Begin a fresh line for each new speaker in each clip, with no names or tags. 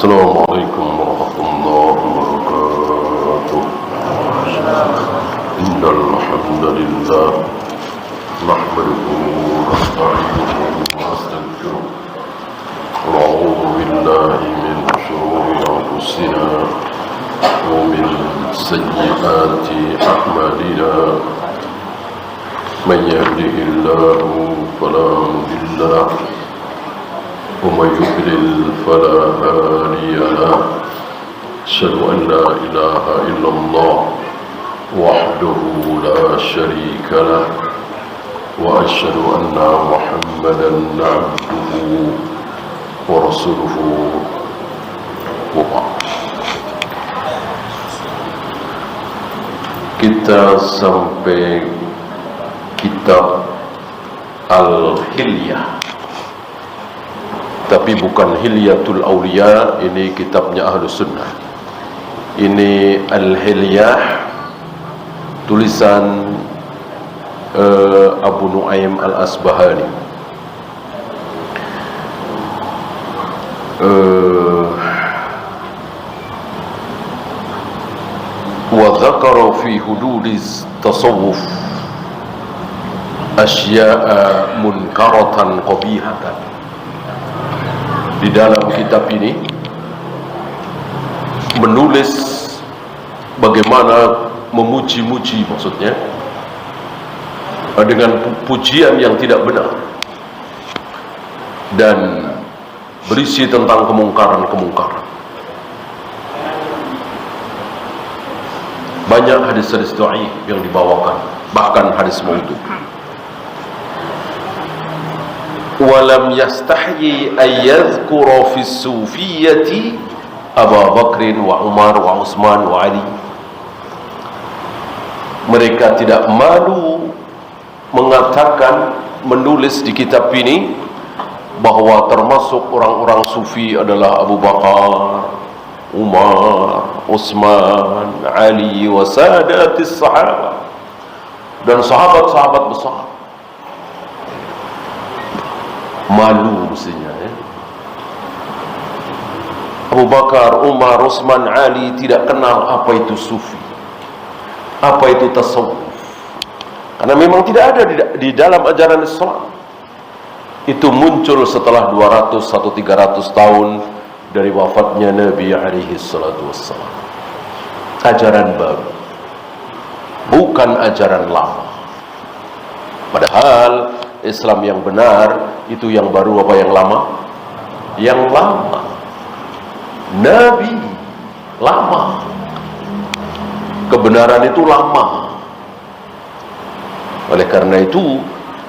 السلام عليكم ورحمة الله وبركاته. إن الحمد لله نحمده ونستعينه ونستغفره ونعوذ بالله من شرور أنفسنا ومن سيئات أعمالنا. من يهده الله فلا مضل له ومن يضلل فلا هادي له. أشهد أن لا إله إلا الله وحده لا شريك له وأشهد أن محمدا عبده ورسوله وبعد. Kita sampai kitab Al-Hilyah, tapi bukan Hilyatul Awliya. Ini kitabnya Ahlus Sunnah. Ini Al-Hilyah, tulisan Abu Nu'aim Al-Asbahani. Wa dzakara fi hududiz tasawuf asya'a munkaratan qabihatan. Di dalam kitab ini menulis bagaimana memuji-muji, maksudnya dengan pujian yang tidak benar, dan berisi tentang kemungkaran-kemungkaran. Banyak hadis-hadis dhaif yang dibawakan, bahkan hadis maudhu. Walam yastahyi ayyadhkura fi sufiyyati Abu Bakr wa Umar wa Utsman wa Ali. Mereka tidak malu mengatakan, menulis di kitab ini, bahwa termasuk orang-orang sufi adalah Abu Bakar, Umar, Utsman, Ali wa sadatis sahabat, dan sahabat-sahabat besar. Malu mestinya, ya. Abu Bakar, Umar, Utsman, Ali tidak kenal apa itu sufi, apa itu tasawuf, karena memang tidak ada di dalam ajaran Islam. Itu muncul setelah 200 atau 300 tahun dari wafatnya Nabi alaihi salatu wassalam. Ajaran baru, bukan ajaran lama. Padahal Islam yang benar itu yang baru apa yang lama? Yang lama. Nabi lama. Kebenaran itu lama. Oleh karena itu,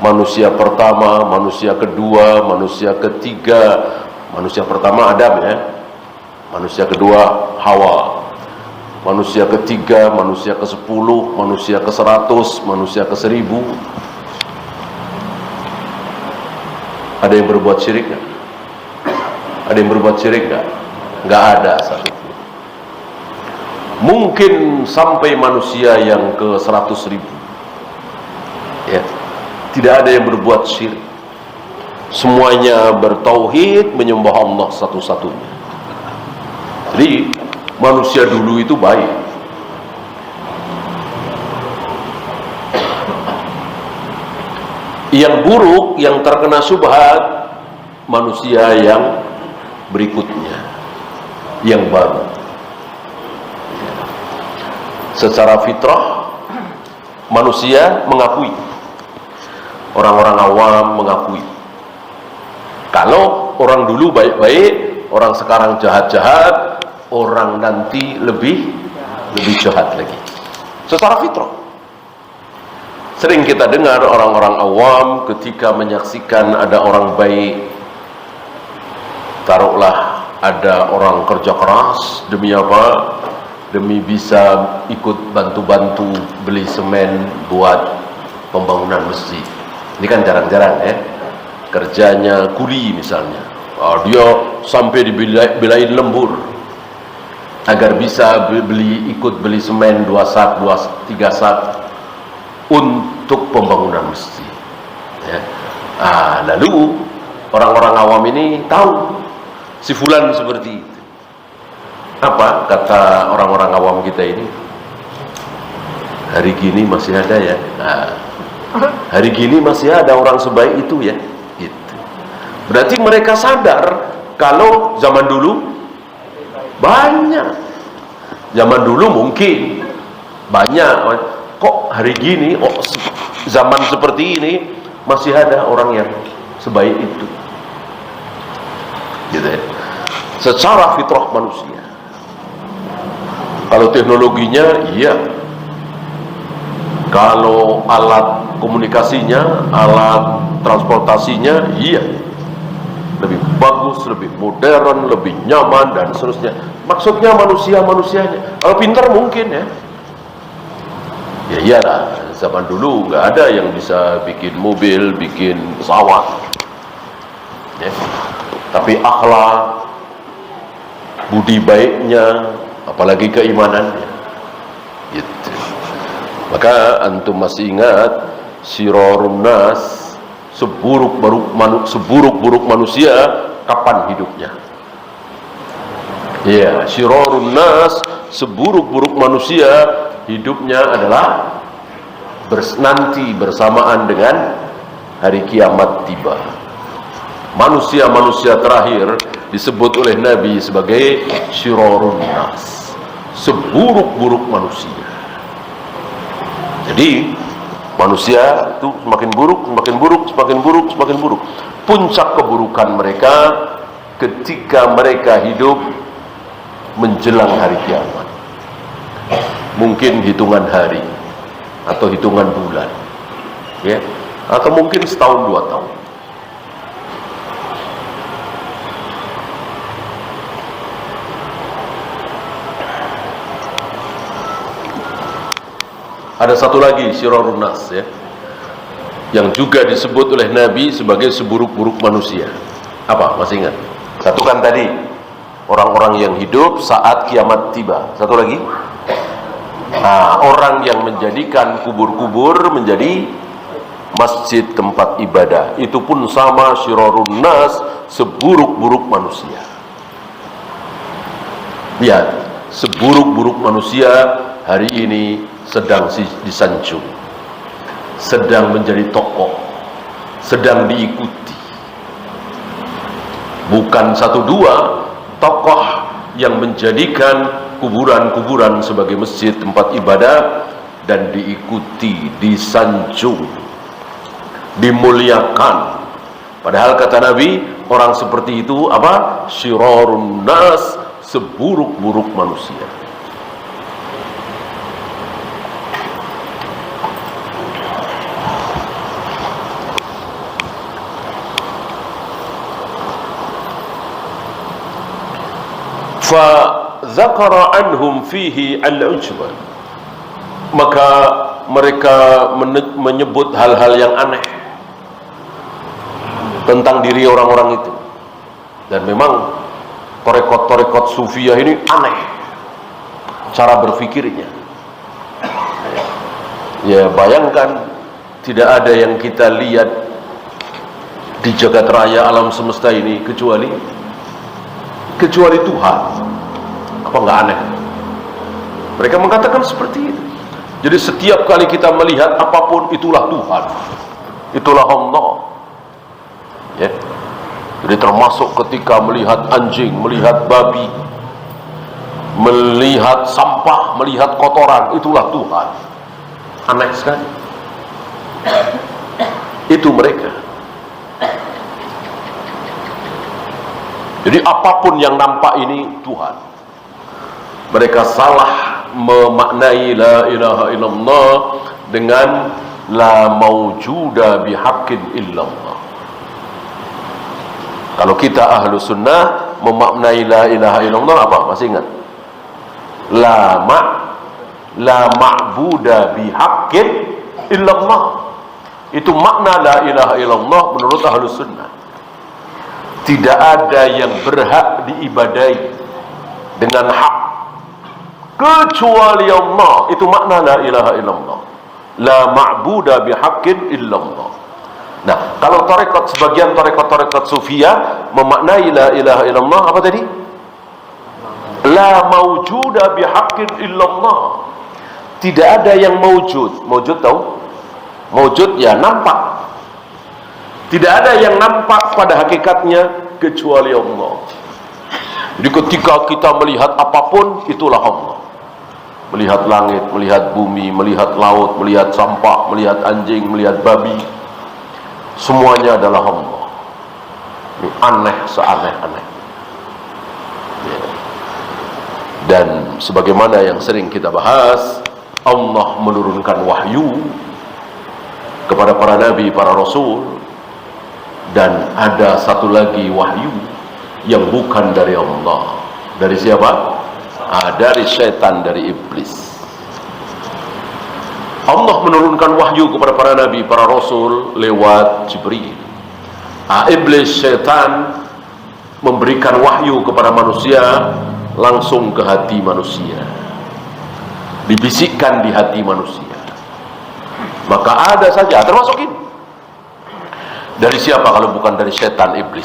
manusia pertama, manusia kedua, manusia ketiga, manusia pertama Adam, ya. Manusia kedua Hawa. Manusia ketiga, manusia ke-10, manusia ke-100, manusia ke-1000. Ada yang berbuat syirik nggak? Ada yang berbuat syirik nggak? Nggak ada satupun. Mungkin sampai manusia yang ke 100.000, ya, tidak ada yang berbuat syirik. Semuanya bertauhid, menyembah Allah satu-satunya. Jadi manusia dulu itu baik. Yang buruk, yang terkena syubhat, manusia yang berikutnya, yang baru. Secara fitrah, manusia mengakui, orang-orang awam mengakui, kalau orang dulu baik-baik, orang sekarang jahat-jahat, orang nanti lebih jahat lagi. Secara fitrah. Sering kita dengar orang-orang awam ketika menyaksikan ada orang baik, taruhlah ada orang kerja keras, demi apa? Demi bisa ikut bantu-bantu beli semen buat pembangunan masjid. Ini kan jarang-jarang, ya. Kerjanya kuli misalnya, dia sampai dibelain lembur agar bisa ikut beli semen 2 sak, 3 sak untuk pembangunan masjid, ya. Lalu orang-orang awam ini tahu si fulan seperti itu, Apa kata orang-orang awam kita ini? Hari gini masih ada ya. Nah, hari gini masih ada orang sebaik itu ya. Gitu. Berarti mereka sadar kalau zaman dulu banyak. Zaman dulu mungkin banyak. Kok hari gini, zaman seperti ini masih ada orang yang sebaik itu. Gitu ya. Secara fitrah manusia. Kalau teknologinya, iya. Kalau alat komunikasinya, alat transportasinya, iya. Lebih bagus, lebih modern, lebih nyaman, dan seterusnya. Maksudnya manusianya. Kalau pintar mungkin ya. Ya iyalah, zaman dulu nggak ada yang bisa bikin mobil, bikin pesawat. Ya. Tapi akhlak, budi baiknya, apalagi keimanannya, gitu. Maka antum masih ingat syirarun nas, seburuk-buruk manusia kapan hidupnya? Ya, syirarun nas, seburuk-buruk manusia hidupnya adalah nanti bersamaan dengan hari kiamat tiba. Manusia-manusia terakhir disebut oleh Nabi sebagai syirarun nas, seburuk-buruk manusia. Jadi manusia itu semakin buruk, semakin buruk, semakin buruk, semakin buruk. Puncak keburukan mereka ketika mereka hidup menjelang hari kiamat. Mungkin hitungan hari atau hitungan bulan, ya, atau mungkin setahun 2 tahun. Ada satu lagi syirarun nas ya, yang juga disebut oleh Nabi sebagai seburuk-buruk manusia. Apa? Masih ingat? Satu kan tadi orang-orang yang hidup saat kiamat tiba. Satu lagi, nah, orang yang menjadikan kubur-kubur menjadi masjid tempat ibadah. Itu pun sama syirarun nas, seburuk-buruk manusia. Lihat, seburuk-buruk manusia hari ini sedang disanjung, sedang menjadi tokoh, sedang diikuti. Bukan 1-2 tokoh yang menjadikan kuburan-kuburan sebagai masjid tempat ibadah dan diikuti, disanjung, dimuliakan. Padahal kata Nabi, orang seperti itu apa? Syirarun nas, seburuk-buruk manusia. Fadzakara anhum fihi al-ujban, maka mereka menyebut hal-hal yang aneh tentang diri orang-orang itu. Dan memang torekot-torekot sufiyah ini aneh cara berpikirnya. Ya bayangkan, tidak ada yang kita lihat di jagat raya alam semesta ini kecuali Tuhan. Apa nggak aneh? Mereka mengatakan seperti itu. Jadi setiap kali kita melihat apapun, itulah Tuhan, itulah Allah. Ya. Jadi termasuk ketika melihat anjing, melihat babi, melihat sampah, melihat kotoran, itulah Tuhan. Aneh sekali. Itu mereka. Jadi apapun yang nampak ini Tuhan. Mereka salah memaknai la ilaha illallah dengan la mawjuda bihaqqin illallah. Kalau kita ahlu sunnah memaknai la ilaha illallah apa? Masih ingat? La ma'buda bihaqqin illallah. Itu makna la ilaha illallah menurut ahlu sunnah. Tidak ada yang berhak diibadai dengan hak kecuali Allah. Itu makna la ilaha illallah. La ma'buda bihaqqin illallah. Nah, kalau tarekat, sebagian tarekat-tarekat sufiyah memaknai la ilaha illallah apa tadi? La mawjuda bihaqqin illallah. Tidak ada yang mawjud. Mawjud tahu? Mawjud ya nampak. Tidak ada yang nampak pada hakikatnya kecuali Allah. Jadi ketika kita melihat apapun, itulah Allah. Melihat langit, melihat bumi, melihat laut, melihat sampah, melihat anjing, melihat babi, semuanya adalah Allah. Ini aneh seaneh-aneh. Dan sebagaimana yang sering kita bahas, Allah menurunkan wahyu kepada para nabi, para rasul, dan ada satu lagi wahyu yang bukan dari Allah. Dari siapa? Dari syaitan, dari iblis. Allah menurunkan wahyu kepada para nabi, para rasul lewat Jibril. Iblis, syaitan memberikan wahyu kepada manusia langsung ke hati manusia, dibisikkan di hati manusia. Maka ada saja, termasuk ini. Dari siapa kalau bukan dari syaitan, iblis?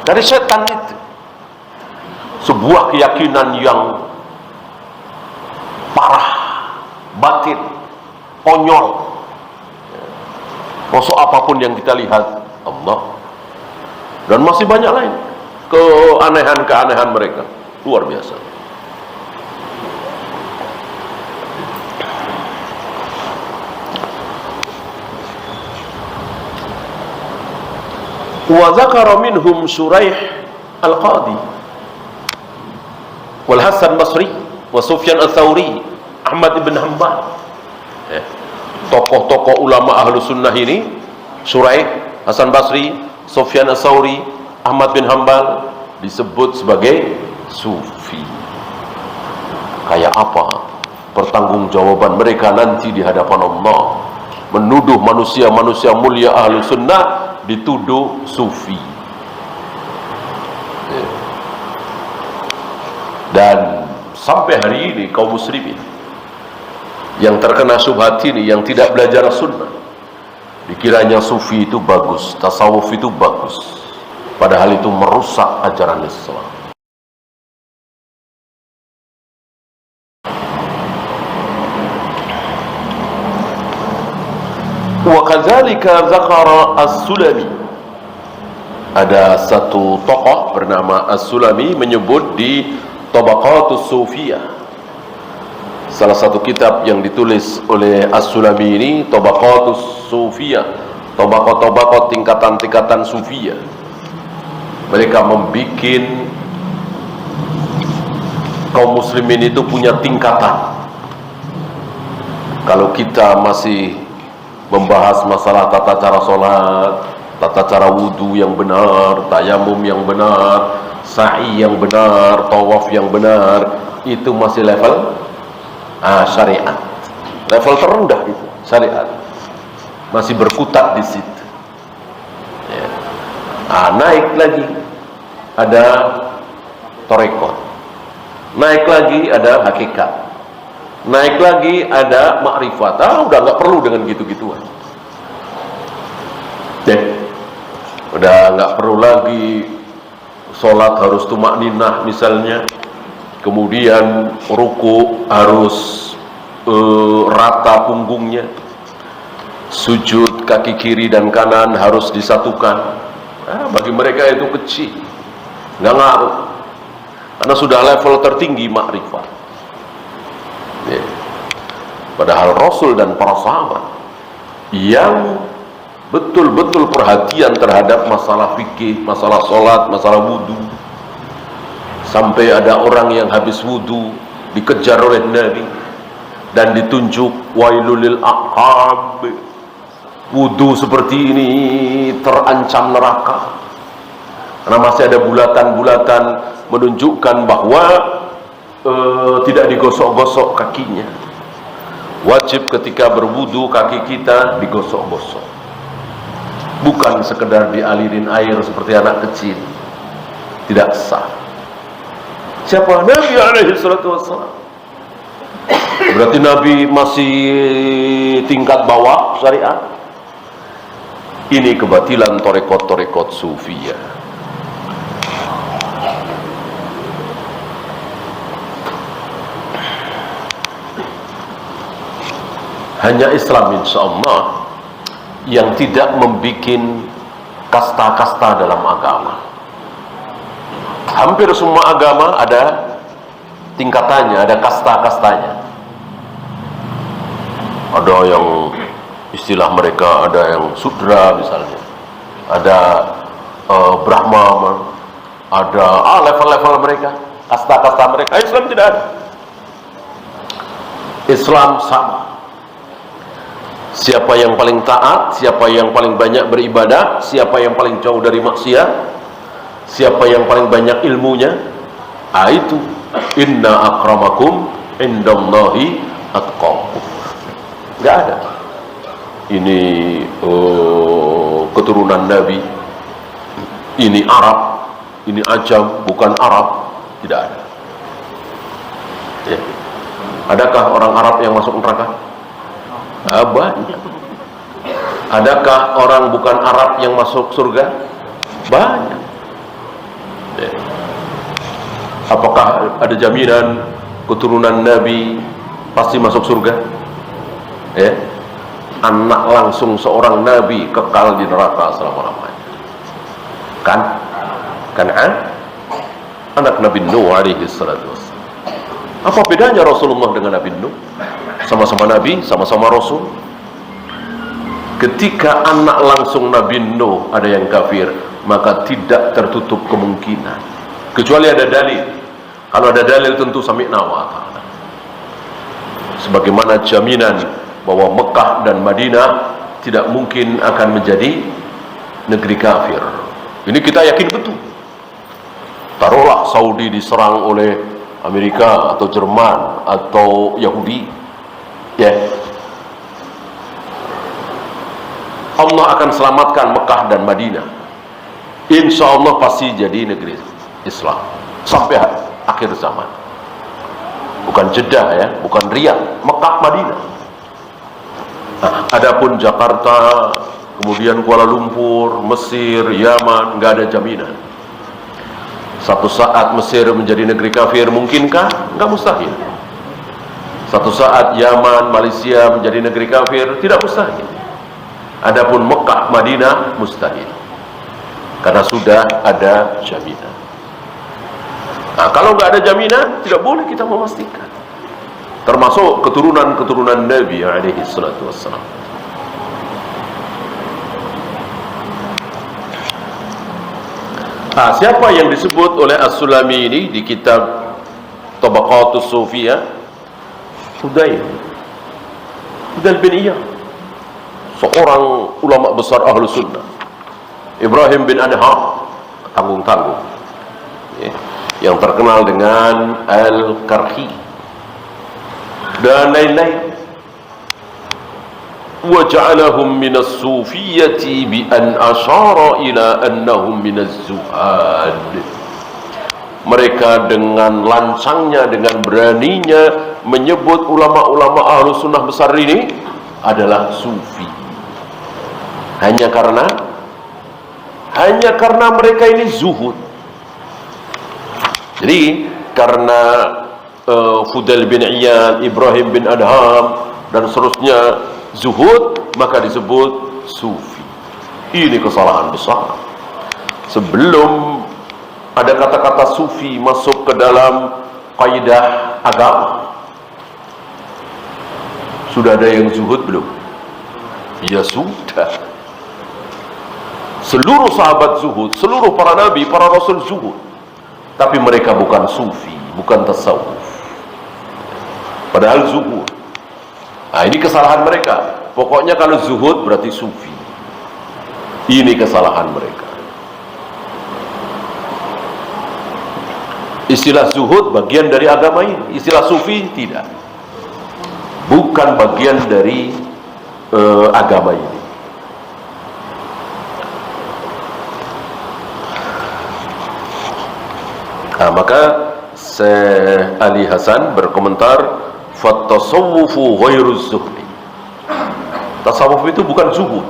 Dari syaitan itu. Sebuah keyakinan yang parah, batin, konyol. Maksud apapun yang kita lihat Allah. Dan masih banyak lain keanehan-keanehan mereka, luar biasa. Wa dzakara minhum Shuraih al-Qadi wal Hasan Basri wa Sufyan al-Thawri, Ahmad ibn Hanbal. Tokoh-tokoh ulama ahlu sunnah ini, Shuraih, Hasan Basri, Sufyan al-Thawri, Ahmad bin Hanbal, disebut sebagai sufi. Kayak apa pertanggungjawaban mereka nanti di hadapan Allah? Menuduh manusia-manusia mulia ahlu sunnah dituduh sufi. Dan sampai hari ini kaum muslimin yang terkena syubhat ini, yang tidak belajar sunnah, dikiranya sufi itu bagus, tasawuf itu bagus, padahal itu merusak ajaran Islam. Wa kadzalika zakara As-Sulami. Ada satu tokoh bernama As-Sulami menyebut di Tabaqatus Sufiyah, salah satu kitab yang ditulis oleh As-Sulami ini, Tabaqatus Sufiyah, tabaqat-tabaqat, tingkatan-tingkatan Sufiyah. Mereka membikin kaum muslimin itu punya tingkatan. Kalau kita masih membahas masalah tata cara sholat, tata cara wudhu yang benar, tayamum yang benar, sa'i yang benar, tawaf yang benar, itu masih level syariat, level terendah itu syariat, masih berkutat di situ. Ya. Naik lagi ada tarekat, naik lagi ada hakikat, naik lagi ada makrifat. Udah nggak perlu dengan gitu-gituan. Udah nggak perlu lagi sholat harus tumakninah misalnya, kemudian ruku harus rata punggungnya, sujud kaki kiri dan kanan harus disatukan. Bagi mereka itu kecil, nggak ngaruh, karena sudah level tertinggi makrifat. Padahal Rasul dan para sahabat yang betul-betul perhatian terhadap masalah fikih, masalah sholat, masalah wudhu, sampai ada orang yang habis wudhu dikejar oleh Nabi dan ditunjuk wailul lil aqab, wudhu seperti ini terancam neraka, karena masih ada bulatan-bulatan menunjukkan bahwa tidak digosok-gosok kakinya. Wajib ketika berwudu kaki kita digosok-gosok, bukan sekedar dialirin air seperti anak kecil. Tidak sah. Siapa? Nabi alaihi salatu wassalam. Berarti Nabi masih tingkat bawah syariat. Ini kebatilan tarekat-tarekat sufiyah. Hanya Islam insya Allah yang tidak membuat kasta-kasta dalam agama. Hampir semua agama ada tingkatannya, ada kasta-kastanya. Ada yang istilah mereka, ada yang sudra misalnya, ada Brahma, ada level-level mereka, kasta-kasta mereka. Islam tidak ada. Islam sama. Siapa yang paling taat, siapa yang paling banyak beribadah, siapa yang paling jauh dari maksiat, siapa yang paling banyak ilmunya, itu inna akramakum indallahi atqakum. Enggak ada. Ini keturunan Nabi, ini Arab, ini Ajam, bukan Arab, tidak ada. Ya. Adakah orang Arab yang masuk neraka? Banyak. Adakah orang bukan Arab yang masuk surga? Banyak. Ya. Apakah ada jaminan keturunan Nabi pasti masuk surga? Ya. Anak langsung seorang Nabi kekal di neraka selama-lamanya. Kan'an, anak Nabi Nuh alaihi salatu wassalam. Apa bedanya Rasulullah dengan Nabi Nuh? Sama-sama Nabi, sama-sama Rasul. Ketika anak langsung Nabi Nuh ada yang kafir, maka tidak tertutup kemungkinan, kecuali ada dalil. Kalau ada dalil tentu sami'na wa ata'na. Sebagaimana jaminan bahwa Mekah dan Madinah tidak mungkin akan menjadi negeri kafir. Ini kita yakin betul. Taruhlah Saudi diserang oleh Amerika atau Jerman atau Yahudi, ya, Allah akan selamatkan Mekah dan Madinah. Insya Allah pasti jadi negeri Islam sampai akhir zaman. Bukan Jeddah ya, bukan Riyadh, Mekah, Madinah. Nah, adapun Jakarta, kemudian Kuala Lumpur, Mesir, Yaman, nggak ada jaminan. Satu saat Mesir menjadi negeri kafir, mungkinkah? Nggak mustahil. Satu saat Yaman, Malaysia menjadi negeri kafir, tidak mustahil. Adapun Mekah, Madinah, mustahil. Karena sudah ada jaminan. Nah, kalau nggak ada jaminan, tidak boleh kita memastikan. Termasuk keturunan-keturunan Nabi alaihi salatu wassalam. Nah, siapa yang disebut oleh As-Sulami ini di kitab Tabaqatus Sufiyah? Fudail bin Iyad, seorang ulama besar ahlu sunnah. Ibrahim bin Adham, tanggung-tanggung, ya, yang terkenal dengan Al-Karhi dan lain-lain. Wa ja'alahum minas sufiyyati bi an asyara ila annahum minaz zuhad. Mereka dengan lancangnya, dengan beraninya menyebut ulama-ulama ahlu sunnah besar ini adalah sufi. Hanya karena mereka ini zuhud. Jadi karena Fudail bin Iyad, Ibrahim bin Adham dan seterusnya zuhud, maka disebut sufi. Ini kesalahan besar. Sebelum ada kata-kata sufi masuk ke dalam kaidah agama, sudah ada yang zuhud belum? Ya sudah. Seluruh sahabat zuhud, seluruh para nabi, para rasul zuhud. Tapi mereka bukan sufi, bukan tasawuf. Padahal zuhud. Nah, ini kesalahan mereka. Pokoknya kalau zuhud berarti sufi. Ini kesalahan mereka. Istilah zuhud bagian dari agama ini, istilah sufi tidak. Bukan bagian dari agama ini. Nah, maka Syekh Ali Hasan berkomentar, "Fattasawwufu ghairu zuhdi." Tasawuf itu bukan zuhud.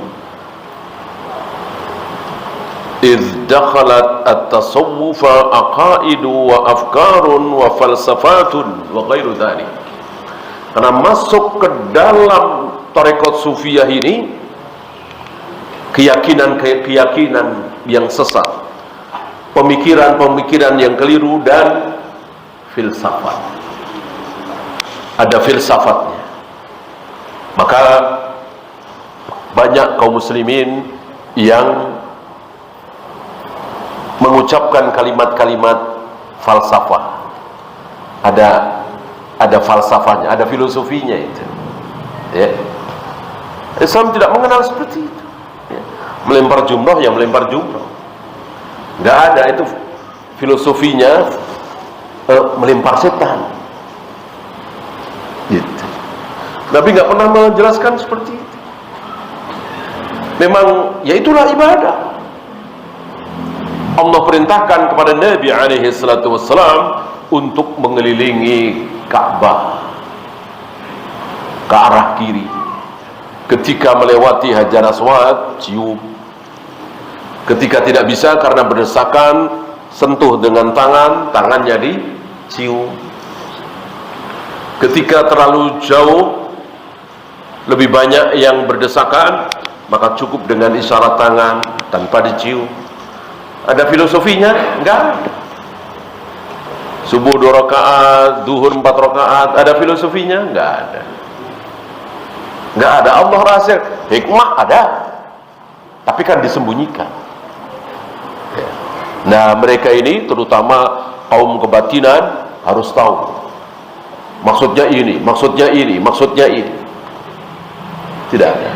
إذ دخلت التصوف عقائد وأفكار وفلسفات وغير ذلك. Karena masuk ke dalam tarekat sufiyah ini keyakinan-keyakinan yang sesat, pemikiran-pemikiran yang keliru, dan filsafat. Ada filsafatnya. Maka banyak kaum muslimin yang mengucapkan kalimat-kalimat falsafah. Ada falsafahnya, ada filosofinya itu. Ya. Islam tidak mengenal seperti itu. Ya. Melempar jumroh, ya melempar jumroh. Nggak ada itu filosofinya melempar setan. Gitu. Nabi nggak pernah menjelaskan seperti itu. Memang, ya itulah ibadah. Allah perintahkan kepada Nabi alaihi salatu wassalam untuk mengelilingi Ka'bah ke arah kiri. Ketika melewati Hajar Aswad, cium. Ketika tidak bisa karena berdesakan, sentuh dengan tangan, tangannya dicium. Ketika terlalu jauh, lebih banyak yang berdesakan, maka cukup dengan isyarat tangan tanpa dicium. Ada filosofinya? Enggak ada. Subuh 2 rakaat, duhur 4 rakaat, ada filosofinya? Enggak ada. Enggak ada. Allah rahasia, hikmah ada, tapi kan disembunyikan. Ya. Nah, mereka ini terutama kaum kebatinan harus tahu. Maksudnya ini, maksudnya ini, maksudnya ini. Tidak ada.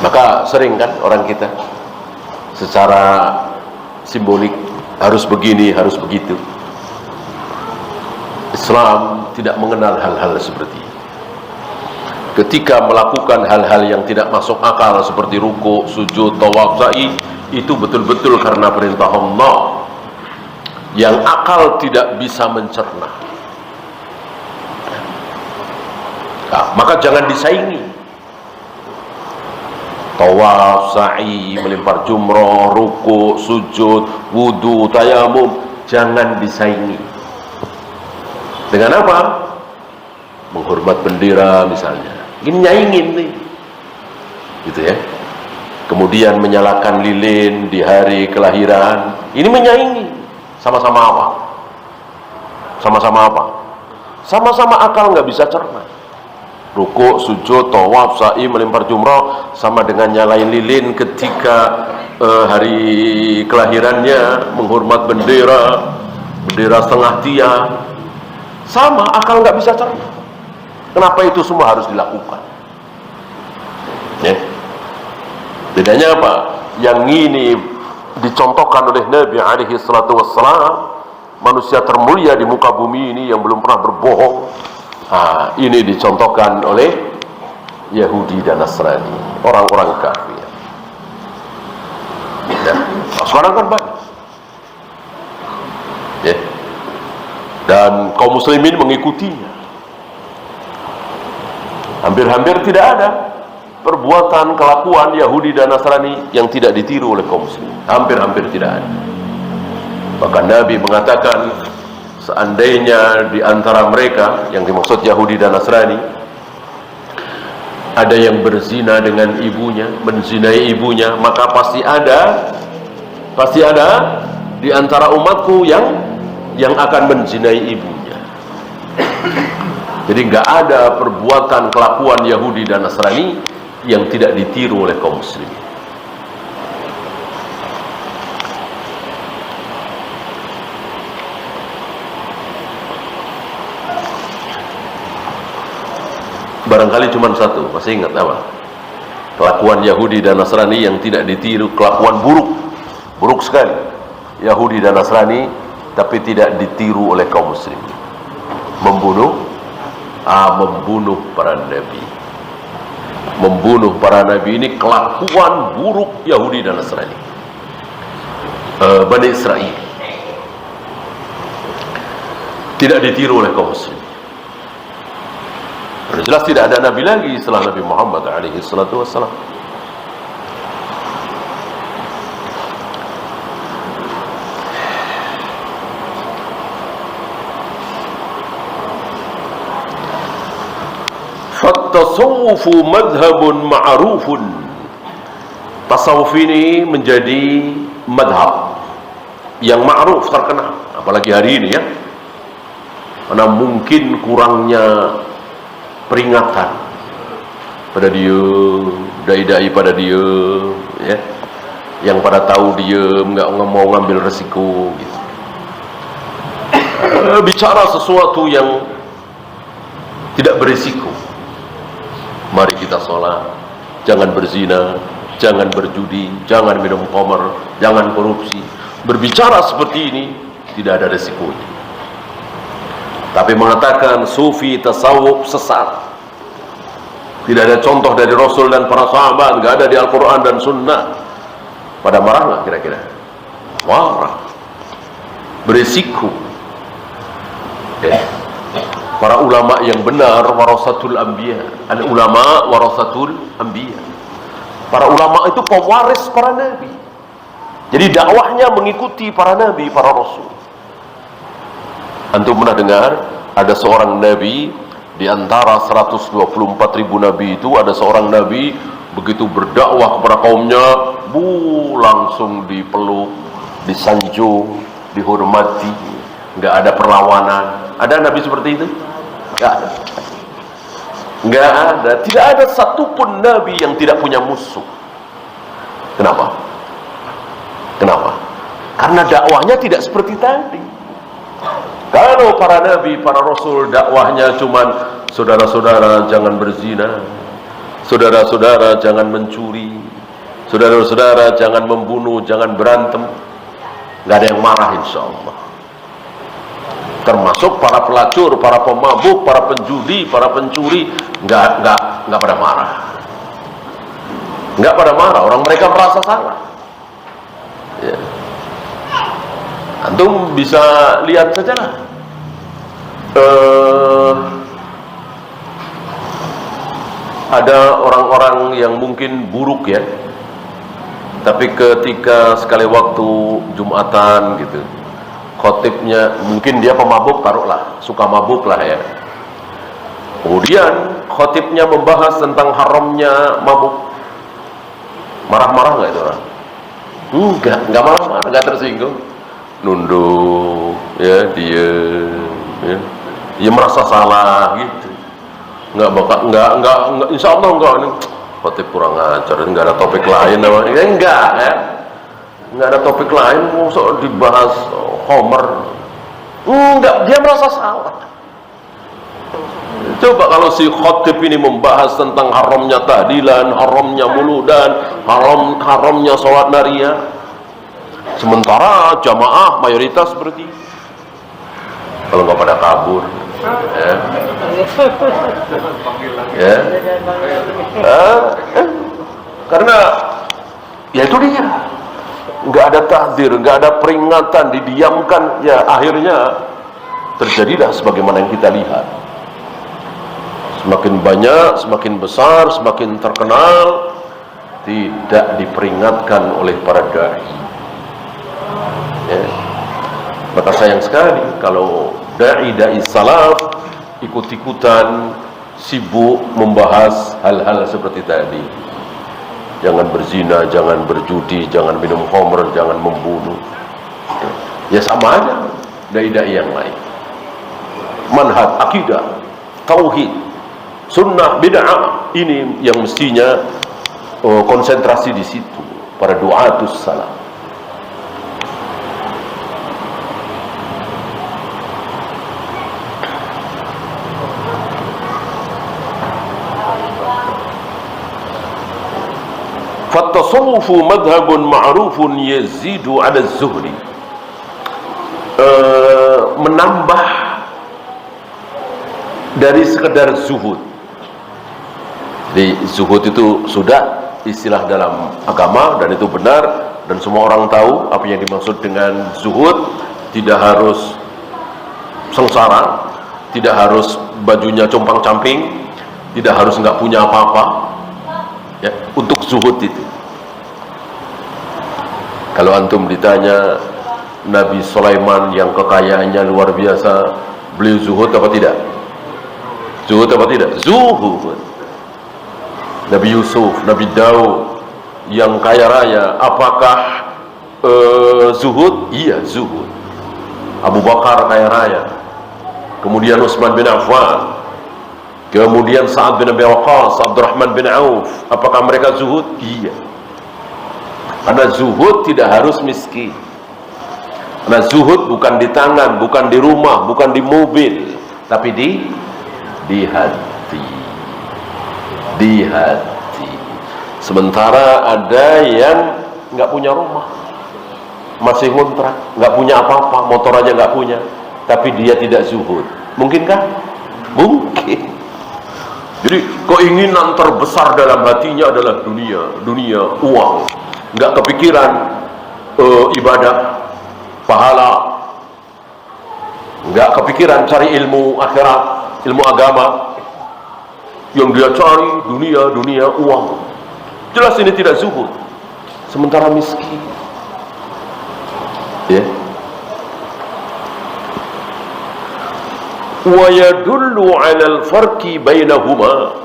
Maka sering kan orang kita secara simbolik harus begini, harus begitu. Islam tidak mengenal hal-hal seperti itu. Ketika melakukan hal-hal yang tidak masuk akal seperti ruku, sujud, tawaf, sa'i, itu betul-betul karena perintah Allah yang akal tidak bisa mencerna. Nah, maka jangan disaingi. Tawaf, sa'i, melempar jumroh, ruku, sujud, wudu, tayamum, jangan disaingi. Dengan apa? Menghormat bendera misalnya. Ini nyaingin nih. Gitu ya. Kemudian menyalakan lilin di hari kelahiran. Ini menyaingi. Sama-sama apa? Sama-sama apa? Sama-sama akal nggak bisa cerna. Ruku, sujud, tawaf, sa'i, melempar jumrah sama dengan nyalain lilin ketika hari kelahirannya, menghormat bendera, bendera setengah tiang. Sama, akal nggak bisa cerna. Kenapa itu semua harus dilakukan? Ya. Bedanya apa? Yang ini dicontohkan oleh Nabi alaihi salatu wassalam, manusia termulia di muka bumi ini yang belum pernah berbohong. Nah, ini dicontohkan oleh Yahudi dan Nasrani, orang-orang kafir. Ya. Sekarang kan banyak. Ya. Dan kaum muslimin mengikutinya. Hampir-hampir tidak ada perbuatan, kelakuan Yahudi dan Nasrani yang tidak ditiru oleh kaum muslimin. Hampir-hampir tidak ada. Bahkan Nabi mengatakan, seandainya di antara mereka yang dimaksud Yahudi dan Nasrani ada yang berzina dengan ibunya, menzinai ibunya, maka pasti ada di antara umatku yang akan menzinai ibunya. Jadi nggak ada perbuatan, kelakuan Yahudi dan Nasrani yang tidak ditiru oleh kaum muslimin. Barangkali cuma satu, masih ingat apa? Kelakuan Yahudi dan Nasrani yang tidak ditiru, kelakuan buruk sekali Yahudi dan Nasrani, tapi tidak ditiru oleh kaum muslimin. Membunuh para nabi. Membunuh para nabi ini kelakuan buruk Yahudi dan Nasrani, Bani Israel. Tidak ditiru oleh kaum muslimin. Jelas tidak ada nabi lagi setelah Nabi Muhammad alaihi salatu wassalam. Fattasawufu madhabun ma'rufun. Tasawuf ini menjadi madhab yang ma'ruf, terkenal, apalagi hari ini ya, karena mungkin kurangnya peringatan pada dia, dai-dai pada dia ya, yang pada tahu dia nggak mau ngambil resiko gitu. Bicara sesuatu yang tidak berisiko. Mari kita sholat, jangan berzina, jangan berjudi, jangan minum khamr, jangan korupsi. Berbicara seperti ini tidak ada resikonya. Tapi mengatakan sufi tasawuf sesat, tidak ada contoh dari Rasul dan para sahabat, nggak ada di Al-Quran dan Sunnah. Pada marah nggak kira-kira? Marah, berisiko. Para ulama yang benar warasatul anbiya, al ulama warasatul anbiya. Para ulama itu pewaris para nabi. Jadi dakwahnya mengikuti para nabi, para rasul. Antum pernah dengar ada seorang nabi di antara 124.000 nabi itu, ada seorang nabi begitu berdakwah kepada kaumnya, langsung dipeluk, disanjung, dihormati, nggak ada perlawanan. Ada nabi seperti itu? Nggak ada. Nggak ada. Tidak ada satupun nabi yang tidak punya musuh. Kenapa? Kenapa? Karena dakwahnya tidak seperti tadi. Kalau para nabi, para rasul dakwahnya cuman saudara-saudara jangan berzina, saudara-saudara jangan mencuri, saudara-saudara jangan membunuh, jangan berantem, nggak ada yang marah insyaallah. Termasuk para pelacur, para pemabuk, para penjudi, para pencuri, nggak pada marah, nggak pada marah. Orang mereka merasa salah. Ya. Antum bisa lihat saja lah. Ada orang-orang yang mungkin buruk ya, tapi ketika sekali waktu Jumatan gitu, khotibnya mungkin dia pemabuk, taruhlah, suka mabuk lah ya. Kemudian khotibnya membahas tentang haramnya mabuk. Marah-marah nggak itu orang? Nggak marah-marah, nggak tersinggung. Nunduk, ya dia, dia merasa salah gitu. Nggak, insya Allah nggak. Ini khotib kurang ajar, nggak ada topik lain namanya. Enggak ya. Nggak ada topik lain, mau dibahas Homer. Enggak, dia merasa salah. Coba kalau si khotib ini membahas tentang haramnya tahlilan, haramnya muludan, haramnya sholat nariyah, sementara jamaah mayoritas seperti kalau nggak pada kabur ya. Karena ya itu dia, nggak ada tahdzir, nggak ada peringatan, didiamkan, ya akhirnya terjadilah sebagaimana yang kita lihat. Semakin banyak, semakin besar, semakin terkenal, tidak diperingatkan oleh para dai. Ya. Maka sayang sekali kalau dai salaf ikut-ikutan sibuk membahas hal-hal seperti tadi. Jangan berzina, jangan berjudi, jangan minum khamr, jangan membunuh. Ya sama aja dai-dai yang lain. Manhaj, akidah, tauhid, sunnah, bid'ah, ini yang mestinya konsentrasi di situ para du'atus salaf. Fattasawufu madhabun ma'rufun yazidu ala zuhri. Menambah dari sekedar zuhud. Jadi zuhud itu sudah istilah dalam agama dan itu benar, dan semua orang tahu apa yang dimaksud dengan zuhud. Tidak harus sengsara, tidak harus bajunya compang-camping, tidak harus nggak punya apa-apa. Ya, untuk zuhud itu. Kalau antum ditanya Nabi Sulaiman yang kekayaannya luar biasa, beliau zuhud apa tidak? Zuhud apa tidak? Zuhud. Nabi Yusuf, Nabi Daud yang kaya raya, apakah zuhud? Iya, zuhud. Abu Bakar kaya raya, kemudian Utsman bin Affan, kemudian Sa'ad bin Abi Waqqas, Abdurrahman bin Auf, apakah mereka zuhud? Iya. Karena zuhud tidak harus miskin. Karena zuhud bukan di tangan, bukan di rumah, bukan di mobil, tapi di hati. Di hati. Sementara ada yang nggak punya rumah, masih ngontrak, nggak punya apa-apa, motor aja nggak punya, tapi dia tidak zuhud. Mungkinkah? Mungkin. Jadi keinginan terbesar dalam hatinya adalah dunia, uang. Nggak kepikiran ibadah, pahala. Nggak kepikiran cari ilmu akhirat, ilmu agama. Yang dia cari dunia, uang. Jelas ini tidak zuhud. Sementara miskin. Ya. Wa yadullu 'ala al-farqi bainahuma.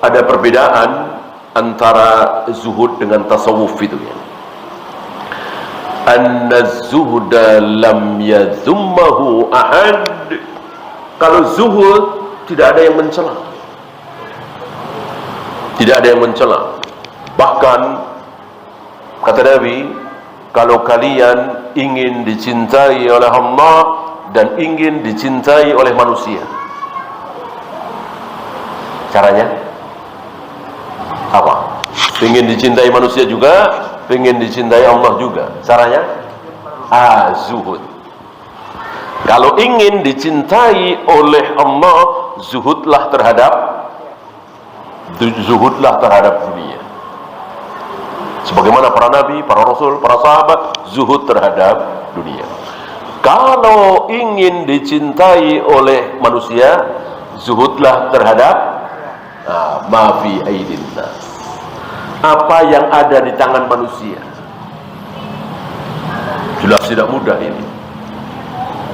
Ada perbedaan antara zuhud dengan tasawuf itu ya. Anna az-zuhda lam yadhummahu ahad. Kalau zuhud tidak ada yang mencela. Tidak ada yang mencela. Bahkan kata Nabi, kalau kalian ingin dicintai oleh Allah dan ingin dicintai oleh manusia, caranya apa? Ingin dicintai manusia juga, ingin dicintai Allah juga. Caranya zuhud. Kalau ingin dicintai oleh Allah, zuhudlah terhadap dunia. Sebagaimana para nabi, para rasul, para sahabat zuhud terhadap dunia. Kalau ingin dicintai oleh manusia, zuhudlah terhadap ma fi aidin nas. Apa yang ada di tangan manusia. Jelas tidak mudah ini.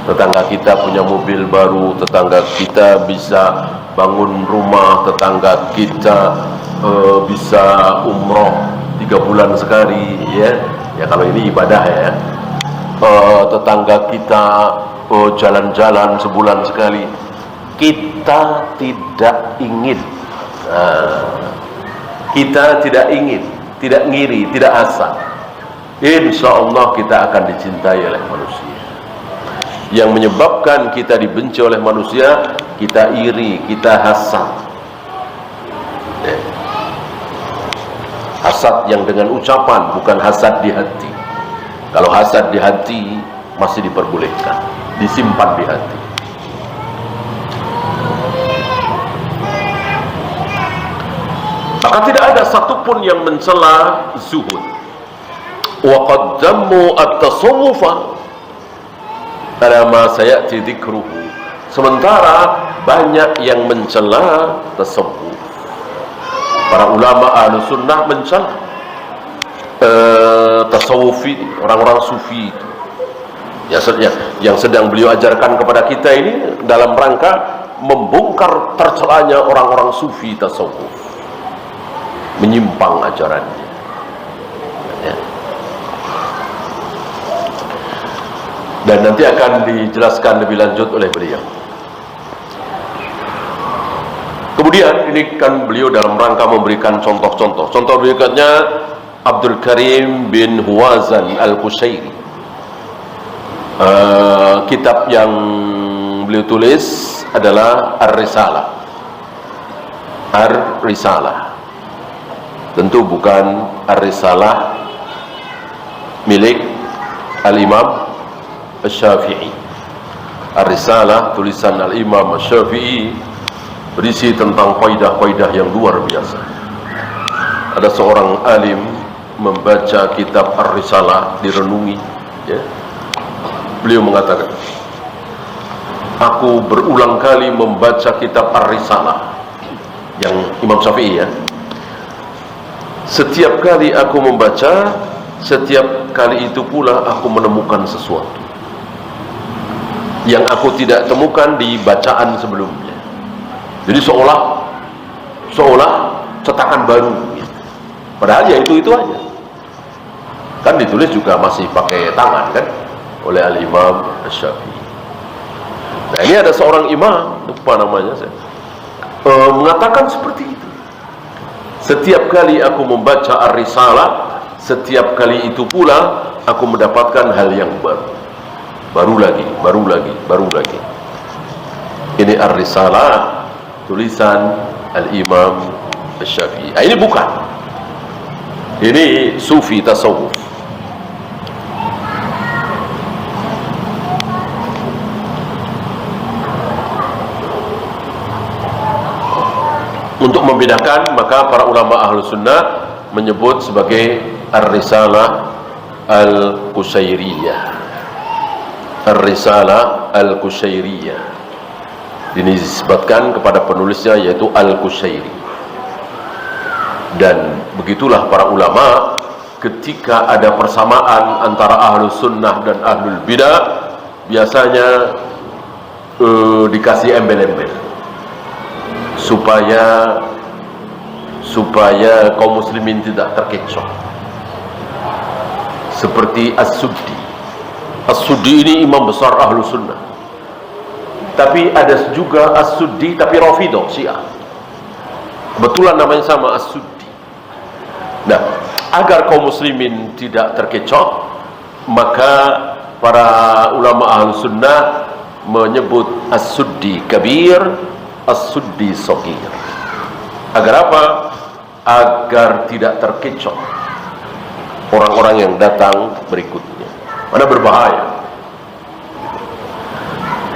Tetangga kita punya mobil baru, tetangga kita bisa bangun rumah, tetangga kita bisa umroh 3 bulan sekali, ya kalau ini ibadah ya. Tetangga kita jalan-jalan sebulan sekali. Kita tidak ingin, kita tidak ingin, tidak ngiri, tidak asa. Insya Allah kita akan dicintai oleh manusia. Yang menyebabkan kita dibenci oleh manusia, kita iri, kita hasad. Hasad yang dengan ucapan, bukan hasad di hati. Kalau hasad di hati masih diperbolehkan, disimpan di hati. Maka tidak ada satupun yang mencela zuhud. Wa qaddamu at-tasawwufa ala ma sayati dzikruhu. Sementara banyak yang mencela tasawuf. Para ulama ahlu sunnah mencela tasawufi, orang-orang sufi itu. Yang sedang beliau ajarkan kepada kita ini dalam rangka membongkar tercelanya orang-orang sufi tasawuf, menyimpang ajarannya. Ya. Dan nanti akan dijelaskan lebih lanjut oleh beliau. Kemudian ini kan beliau dalam rangka memberikan contoh-contoh. Contoh berikutnya Abdul Karim bin Huwazan Al-Qushairi. Kitab yang beliau tulis adalah Ar-Risalah. Ar-Risalah. Tentu bukan Ar-Risalah milik Al-Imam Asy-Syafi'i. Ar-Risalah tulisan Al-Imam Asy-Syafi'i berisi tentang faidah-faidah yang luar biasa. Ada seorang alim membaca kitab Ar-Risalah, direnungi, ya. Beliau mengatakan, aku berulang kali membaca kitab Ar-Risalah yang Imam Syafi'i, ya. Setiap kali aku membaca, setiap kali itu pula aku menemukan sesuatu. yang aku tidak temukan di bacaan sebelumnya. Jadi seolah cetakan baru gitu. Padahal ya itu aja kan, ditulis juga masih pakai tangan kan oleh Al-Imam Asy-Syafi'i. Nah, ini ada seorang imam, lupa namanya saya, mengatakan seperti itu. Setiap kali aku membaca Ar-Risalah, setiap kali itu pula aku mendapatkan hal yang baru lagi. Ini Ar-Risalah tulisan Al-Imam Asy-Syafi'i. Nah, ini bukan, ini sufi tasawuf. Untuk membedakan, maka para ulama ahlu sunnah menyebut sebagai Ar-Risalah Al-Qushairiyah. Ar-Risalah Al-Qushairiyah dinisbatkan kepada penulisnya, yaitu Al-Qushairi. Dan begitulah para ulama, ketika ada persamaan antara ahlu sunnah dan ahlul bidah, biasanya dikasih embel-embel supaya kaum muslimin tidak terkecoh. Seperti As-Suddi. As-Suddi ini imam besar ahlu sunnah, tapi ada juga As-Suddi tapi Rafidah, Syiah. Kebetulan namanya sama, As-Suddi. Nah, agar kaum muslimin tidak terkecoh, maka para ulama ahlu sunnah menyebut As-Suddi Kabir, As-Suddi Shaghir. Agar apa? Agar tidak terkecoh orang-orang yang datang berikutnya. Mana berbahaya.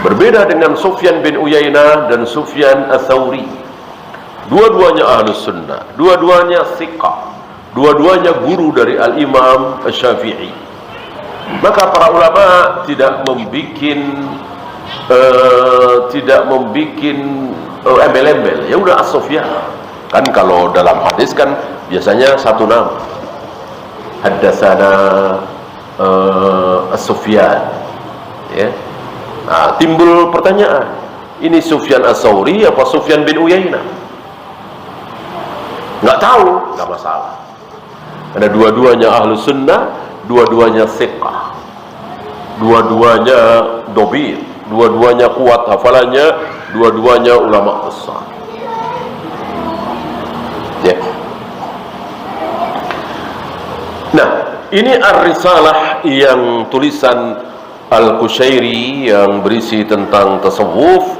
Berbeda dengan Sufyan bin Uyainah dan Sufyan Ats-Tsauri. Dua-duanya ahlus sunnah, dua-duanya thiqah, dua-duanya guru dari Al-Imam Asy-Syafi'i. Maka para ulama tidak membikin embel-embel. Ya udah As-Sufyan. Kan kalau dalam hadis kan biasanya satu nama. Haddatsana As-Sufyan. Ya. Nah, timbul pertanyaan, ini Sufyan Ats-Tsauri apa Sufyan bin Uyainah? Nggak tahu, nggak masalah. Ada dua-duanya ahlu sunnah, dua-duanya thiqah, dua-duanya dobir, dua-duanya kuat hafalannya, dua-duanya ulama besar. Ya. Nah, ini Ar-Risalah yang tulisan Al-Qushairi yang berisi tentang tasawuf.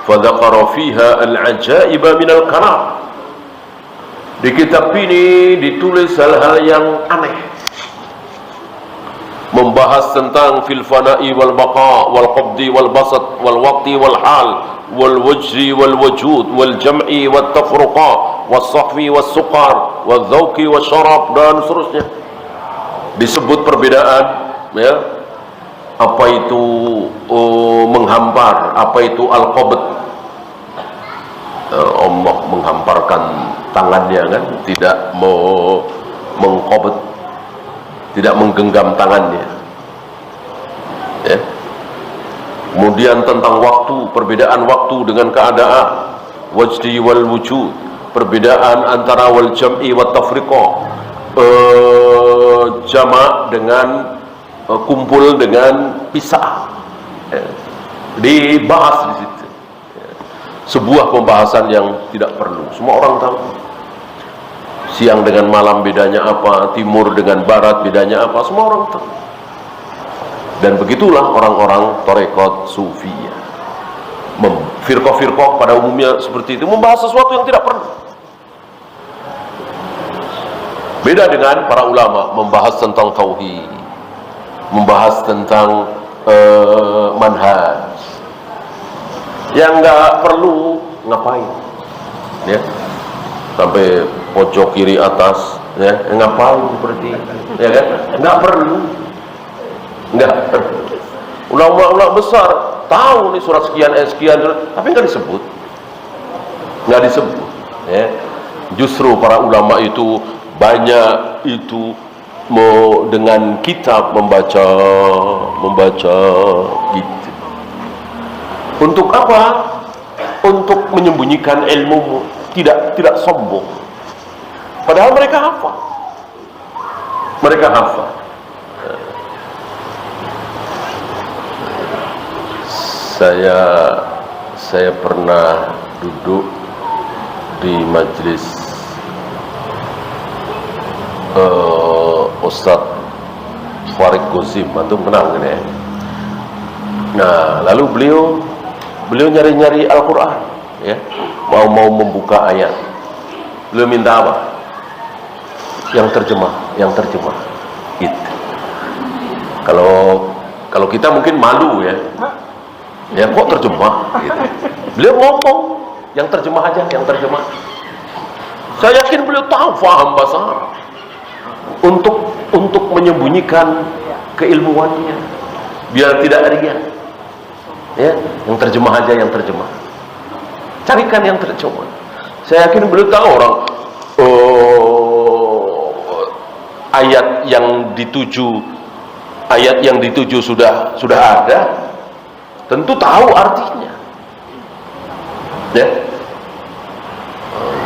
Fadzakara fiha al-ajaiba min al-kalam. Di kitab ini ditulis hal-hal yang aneh, membahas tentang fil fana'i wal baqa wal qabdi wal basat wal waqti wal hal wal wajri wal wujud wal jam'i wat tafruqa was sahwi was suqar wal dzauqi was syarab, dan seterusnya. Disebut perbedaan, ya, apa itu menghampar, apa itu al-qabd. Allah menghamparkan tangannya kan, tidak mau mengqabd, tidak menggenggam tangannya, ya. Kemudian tentang waktu, perbedaan waktu dengan keadaan, wajdi wal wujud, perbedaan antara wal jam'i wat tafriqa, jamak dengan kumpul dengan pisah, ya. Dibahas di situ, ya. Sebuah pembahasan yang tidak perlu, semua orang tahu. Siang dengan malam bedanya apa, timur dengan barat bedanya apa, semua orang tahu. Dan begitulah orang-orang tarekat sufiyah, firqah-firqah pada umumnya seperti itu, membahas sesuatu yang tidak perlu. Beda dengan para ulama, membahas tentang tauhid, membahas tentang manhaj. Yang nggak perlu ngapain, ya, sampai pojok kiri atas, ya, ngapain seperti itu, ya kan? Nggak perlu, nggak perlu. Ulama-ulama besar tahu nih surat sekian sekian, tapi nggak disebut, ya. Justru para ulama itu banyak itu mau dengan kitab membaca gitu. Untuk apa? Untuk menyembunyikan ilmumu, tidak sombong. Padahal mereka hafal. Mereka hafal. Saya pernah duduk di majelis Ustadz Farid Gozim, antum kenal kan ya? Nah, lalu beliau nyari-nyari Al-Quran, ya, mau membuka ayat. Beliau minta apa? Yang terjemah. Gitu. Kalau kita mungkin malu ya. Ya kok terjemah? Gitu. Beliau ngomong yang terjemah aja, yang terjemah. Saya yakin beliau tahu, faham bahasa Arab. Untuk menyembunyikan keilmuannya, biar tidak riak. Ya, yang terjemah aja, yang terjemah. Carikan yang terjemah. Saya yakin beliau tahu orang ayat yang dituju sudah ada, tentu tahu artinya. Ya,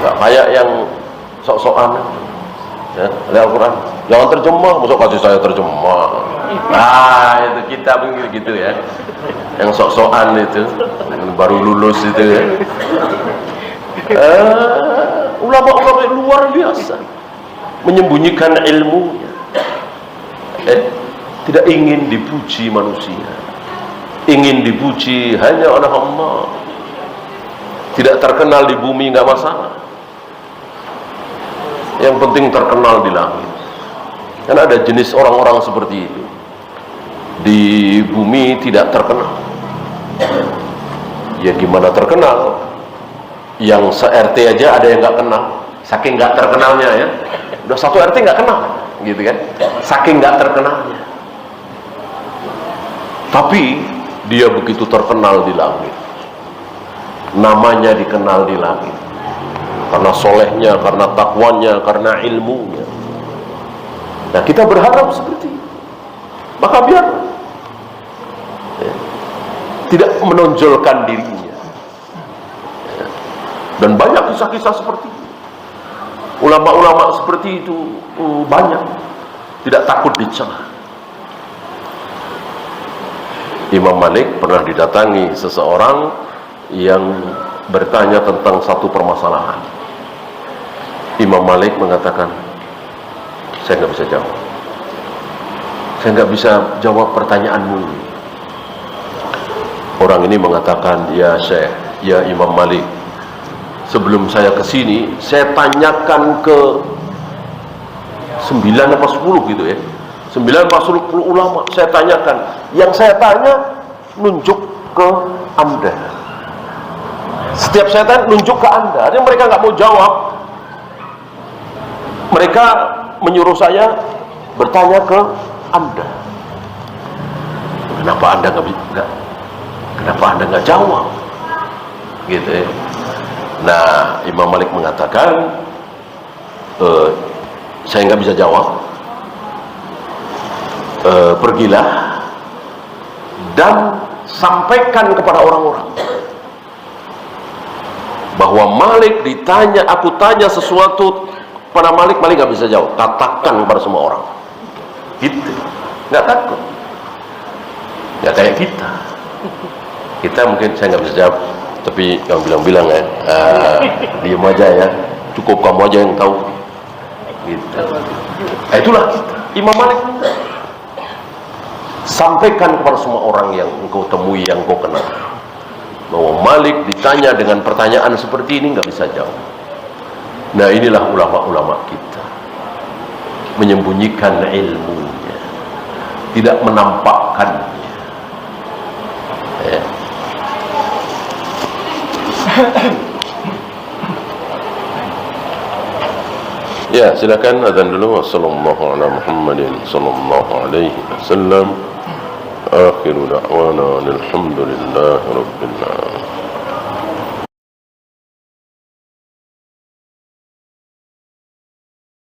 nggak kayak yang sok-sokan. Ya, Al-Quran jangan terjemah, masuk kasih saya terjemah. Nah, itu kita begitu ya, yang sok-sokan itu, yang baru lulus itu ya. Ulama-ulama luar biasa menyembunyikan ilmunya. Tidak ingin dipuji manusia, ingin dipuji hanya oleh Allah. Tidak terkenal di bumi nggak masalah, yang penting terkenal di langit. Karena ada jenis orang-orang seperti itu, di bumi tidak terkenal. Ya gimana terkenal? Yang se-RT aja ada yang nggak kenal, saking nggak terkenalnya ya. Udah satu RT nggak kenal, gitu kan? Saking nggak terkenalnya. Tapi dia begitu terkenal di langit, namanya dikenal di langit. Karena solehnya, karena takwanya, karena ilmunya. Nah, kita berharap seperti itu. Maka biar ya, tidak menonjolkan dirinya. Ya. Dan banyak kisah-kisah seperti itu. Ulama-ulama seperti itu banyak. Tidak takut dicela. Imam Malik pernah didatangi seseorang yang bertanya tentang satu permasalahan. Imam Malik mengatakan, saya nggak bisa jawab. Saya nggak bisa jawab pertanyaanmu. Orang ini mengatakan, ya Syekh, ya Imam Malik, sebelum saya ke sini, saya tanyakan ke 9 apa 10 gitu ya. 9 apa 10 ulama, saya tanyakan. Yang saya tanya, nunjuk ke Anda. Setiap saya tanya, nunjuk ke Anda. Artinya mereka nggak mau jawab. Mereka menyuruh saya bertanya ke Anda. Kenapa Anda kenapa Anda nggak jawab? Gitu ya. Nah, Imam Malik mengatakan, saya nggak bisa jawab. Pergilah dan sampaikan kepada orang-orang bahwa Malik ditanya, aku tanya sesuatu pada Malik nggak bisa jawab. Katakan kepada semua orang. Gitu, nggak takut. Nggak kayak kita. Kita mungkin saya nggak bisa jawab, tapi yang bilang-bilang ya, diam aja ya, cukup kamu aja yang tahu. Gitu. Itulah kita. Imam Malik sampaikan kepada semua orang yang engkau temui, yang engkau kenal, bahwa Malik ditanya dengan pertanyaan seperti ini nggak bisa jawab. Nah, inilah ulama-ulama kita, menyembunyikan ilmunya, tidak menampakkannya. Ya. Ya, silakan azan dulu. Wassallallahu ala Muhammadin sallallahu alaihi wasallam. Akhiru da'wana alhamdulillahi rabbil alamin.